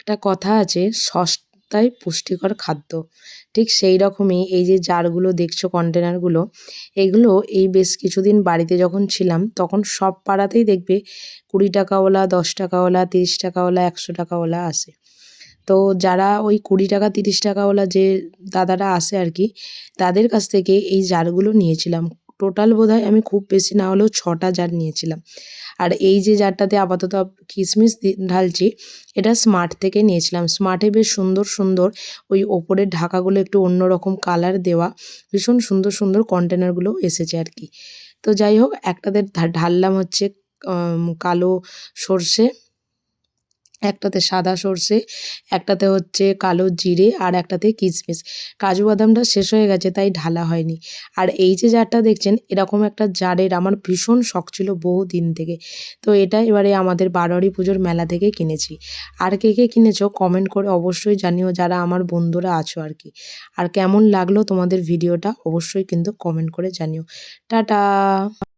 একটা কথা আছে, সস্তায় পুষ্টিকর খাদ্য। ঠিক সেই রকমই এই যে জারগুলো দেখছো, কন্টেনারগুলো, এগুলো এই বেশ কিছুদিন বাড়িতে যখন ছিলাম তখন সব পাড়াতেই দেখবে 20 টাকাওয়ালা, 10 টাকাওয়ালা, 30 টাকাওয়ালা, 100 টাকাওয়ালা আসে। তো যারা ওই 20 টাকা 30 টাকাওয়ালা যে দাদারা আসে আর কি, তাদের কাছ থেকে এই জারগুলো নিয়েছিলাম। টোটাল বোধহয় আমি খুব বেশি না হলেও 6টা জার নিয়েছিলাম। আর এই যে জারটাতে আপাতত কিশমিশ ঢালছি, এটা স্মার্ট থেকে নিয়েছিলাম। স্মার্টে বেশ সুন্দর সুন্দর ওই ওপরের ঢাকাগুলো একটু অন্যরকম কালার দেওয়া, ভীষণ সুন্দর সুন্দর কন্টেনারগুলো এসেছে আর কি। তো যাই হোক, একটাতে ঢাললাম হচ্ছে কালো সর্ষে, একটাতে সাদা সর্ষে, একটাতে হচ্ছে কালো জিরে, আর একটাতে কিশমিশ। কাজু বাদামটা শেষ হয়ে গেছে তাই ঢালা হয়নি। আর এই যে জারটা দেখছেন, এরকম একটা জারের আমার ভীষণ শখ ছিল বহু দিন থেকে। তো এটা এবারে আমাদের বারোয়ারি পুজোর মেলা থেকে কিনেছি। আর কে কে কিনেছো কমেন্ট করে অবশ্যই জানিও, যারা আমার বন্ধুরা আছো আর কি। আর কেমন লাগলো তোমাদের ভিডিওটা অবশ্যই কিন্তু কমেন্ট করে জানিও। টাটা।